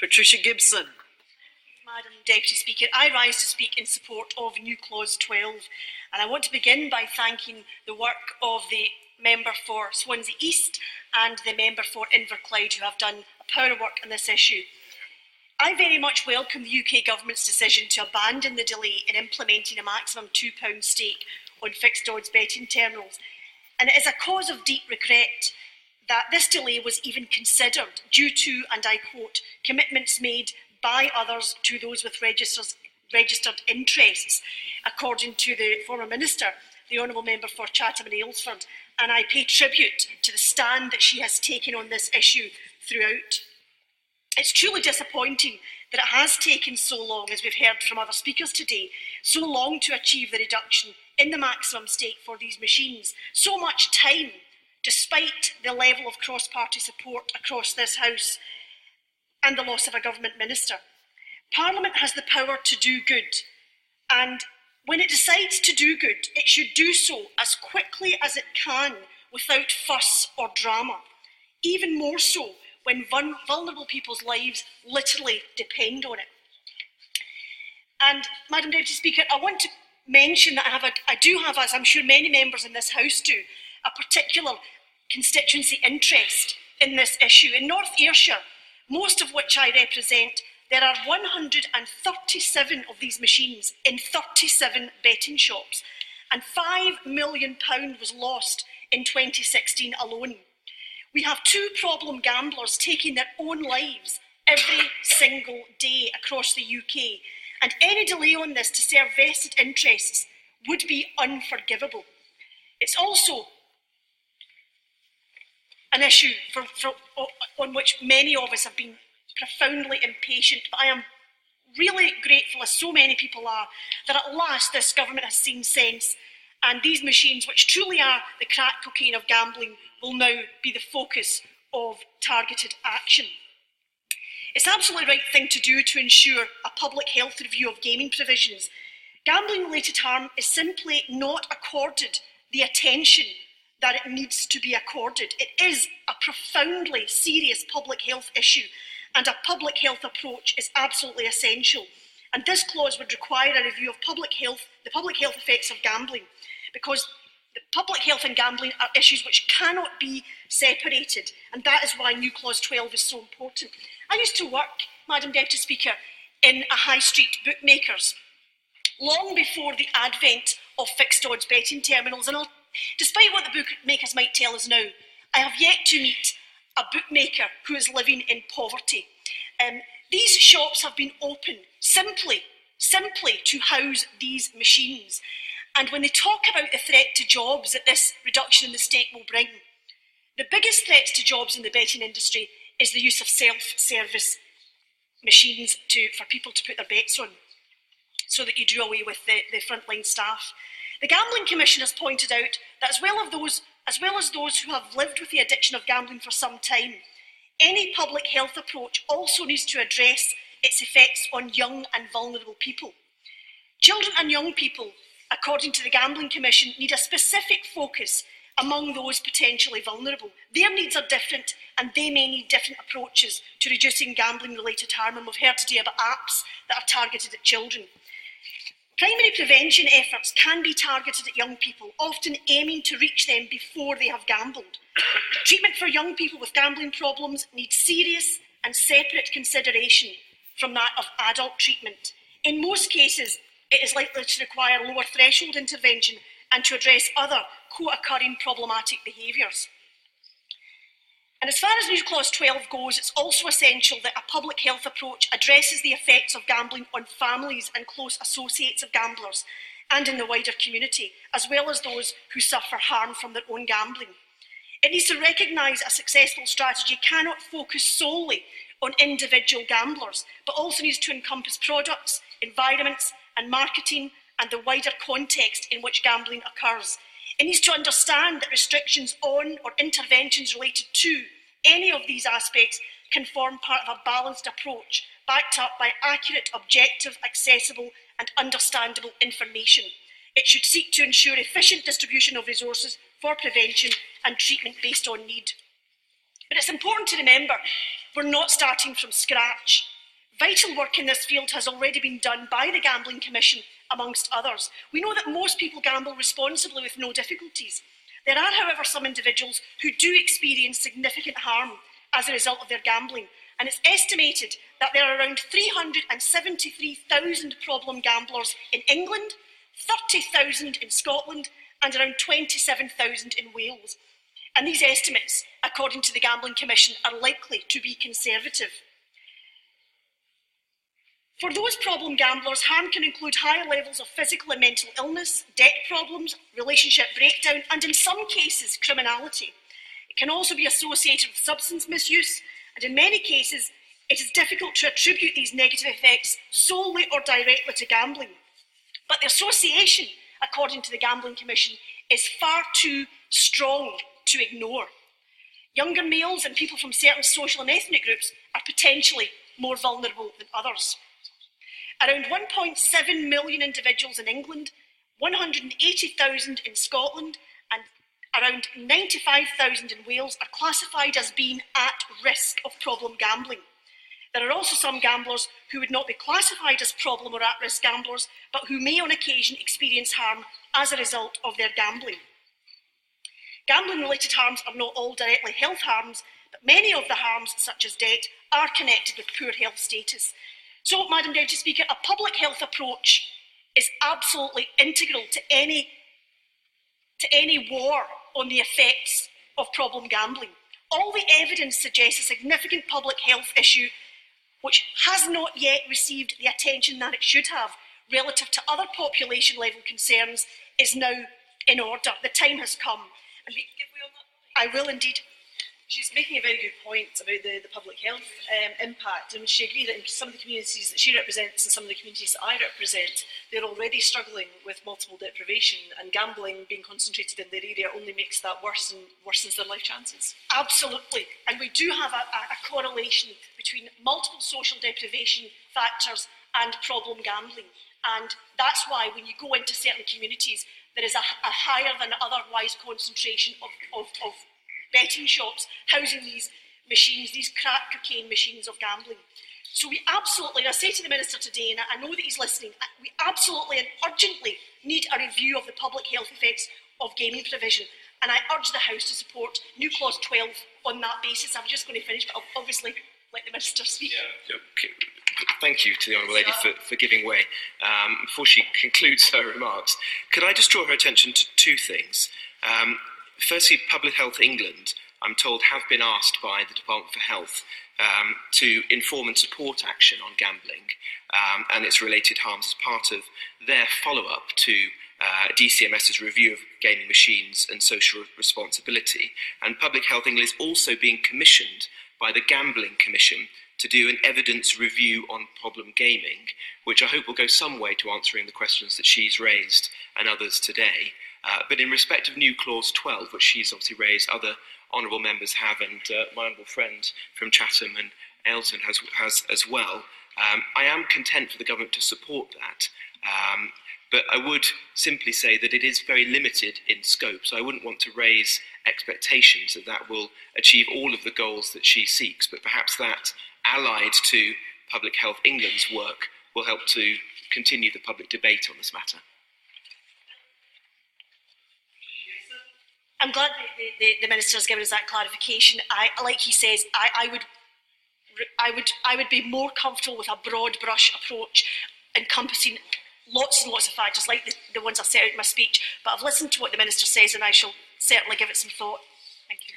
Patricia Gibson. Madam Deputy Speaker, I rise to speak in support of new clause 12, and I want to begin by thanking the work of the member for Swansea East and the member for Inverclyde, who have done a power of work on this issue. I very much welcome the UK Government's decision to abandon the delay in implementing a maximum £2 stake on fixed odds betting terminals, and it is a cause of deep regret that this delay was even considered due to, and I quote, commitments made by others to those with registered interests, according to the former Minister, the Honourable Member for Chatham and Aylesford, and I pay tribute to the stand that she has taken on this issue throughout. It's truly disappointing that it has taken so long, as we've heard from other speakers today, so long to achieve the reduction in the maximum stake for these machines, so much time, despite the level of cross-party support across this House and the loss of a government minister. Parliament has the power to do good, and when it decides to do good, it should do so as quickly as it can without fuss or drama, even more so when vulnerable people's lives literally depend on it. And, Madam Deputy Speaker, I want to mention that I do have, as I'm sure many members in this House do, a particular constituency interest in this issue. In North Ayrshire, most of which I represent, there are 137 of these machines in 37 betting shops, and £5 million was lost in 2016 alone. We have 2 problem gamblers taking their own lives every single day across the UK, and any delay on this to serve vested interests would be unforgivable. It's also an issue on which many of us have been profoundly impatient, but I am really grateful, as so many people are, that at last this government has seen sense, and these machines, which truly are the crack cocaine of gambling, will now be the focus of targeted action. It's the absolutely right thing to do to ensure a public health review of gaming provisions. Gambling-related harm is simply not accorded the attention that it needs to be accorded. It is a profoundly serious public health issue, and a public health approach is absolutely essential. And this clause would require a review of the public health effects of gambling, because the public health and gambling are issues which cannot be separated, and that is why new clause 12 is so important. I used to work, Madam Deputy Speaker, in a high street bookmaker's long before the advent of fixed odds betting terminals, and despite what the bookmakers might tell us now, I have yet to meet a bookmaker who is living in poverty. These shops have been open simply to house these machines. And when they talk about the threat to jobs that this reduction in the stake will bring, the biggest threats to jobs in the betting industry is the use of self-service machines for people to put their bets on, so that you do away with the frontline staff. The Gambling Commission has pointed out that as well as those who have lived with the addiction of gambling for some time, any public health approach also needs to address its effects on young and vulnerable people. Children and young people, according to the Gambling Commission, need a specific focus among those potentially vulnerable. Their needs are different, and they may need different approaches to reducing gambling-related harm, and we've heard today about apps that are targeted at children. Primary prevention efforts can be targeted at young people, often aiming to reach them before they have gambled. Treatment for young people with gambling problems needs serious and separate consideration from that of adult treatment. In most cases, it is likely to require lower threshold intervention and to address other co-occurring problematic behaviours. And as far as new clause 12 goes, it's also essential that a public health approach addresses the effects of gambling on families and close associates of gamblers and in the wider community, as well as those who suffer harm from their own gambling. It needs to recognise a successful strategy cannot focus solely on individual gamblers, but also needs to encompass products, environments and marketing and the wider context in which gambling occurs. It needs to understand that restrictions on or interventions related to any of these aspects can form part of a balanced approach, backed up by accurate, objective, accessible and understandable information. It should seek to ensure efficient distribution of resources for prevention and treatment based on need. But it's important to remember we're not starting from scratch. Vital work in this field has already been done by the Gambling Commission, amongst others. We know that most people gamble responsibly with no difficulties. There are, however, some individuals who do experience significant harm as a result of their gambling, and it's estimated that there are around 373,000 problem gamblers in England, 30,000 in Scotland, and around 27,000 in Wales. And these estimates, according to the Gambling Commission, are likely to be conservative. For those problem gamblers, harm can include higher levels of physical and mental illness, debt problems, relationship breakdown, and in some cases, criminality. It can also be associated with substance misuse, and in many cases, it is difficult to attribute these negative effects solely or directly to gambling. But the association, according to the Gambling Commission, is far too strong to ignore. Younger males and people from certain social and ethnic groups are potentially more vulnerable than others. Around 1.7 million individuals in England, 180,000 in Scotland, and around 95,000 in Wales are classified as being at risk of problem gambling. There are also some gamblers who would not be classified as problem or at-risk gamblers, but who may on occasion experience harm as a result of their gambling. Gambling-related harms are not all directly health harms, but many of the harms, such as debt, are connected with poor health status. So, Madam Deputy Speaker, a public health approach is absolutely integral to any war on the effects of problem gambling. All the evidence suggests a significant public health issue which has not yet received the attention that it should have relative to other population level concerns is now in order. The time has come. And I will indeed. She's making a very good point about the public health impact, and she agreed that in some of the communities that she represents and some of the communities that I represent, they're already struggling with multiple deprivation, and gambling being concentrated in their area only makes that worse and worsens their life chances. Absolutely, and we do have a correlation between multiple social deprivation factors and problem gambling, and that's why when you go into certain communities, there is a higher than otherwise concentration of betting shops housing these machines, these crack cocaine machines of gambling. So we absolutely, and I say to the Minister today, and I know that he's listening, we absolutely and urgently need a review of the public health effects of gaming provision. And I urge the House to support new clause 12 on that basis. I'm just going to finish, but I'll obviously let the Minister speak. Yeah. Okay. Thank you to the Honourable Lady for giving way. Before she concludes her remarks, could I just draw her attention to two things? Firstly, Public Health England, I'm told, have been asked by the Department for Health to inform and support action on gambling and its related harms as part of their follow-up to DCMS's review of gaming machines and social responsibility. And Public Health England is also being commissioned by the Gambling Commission to do an evidence review on problem gaming, which I hope will go some way to answering the questions that she's raised and others today. But in respect of new clause 12, which she's obviously raised, other honourable members have, and my honourable friend from Chatham and Aylton has as well, I am content for the government to support that. But I would simply say that it is very limited in scope, so I wouldn't want to raise expectations that that will achieve all of the goals that she seeks, but perhaps that, allied to Public Health England's work, will help to continue the public debate on this matter. I'm glad the Minister has given us that clarification. Like he says, I would be more comfortable with a broad brush approach encompassing lots and lots of factors like the ones I set out in my speech, but I've listened to what the Minister says and I shall certainly give it some thought. Thank you.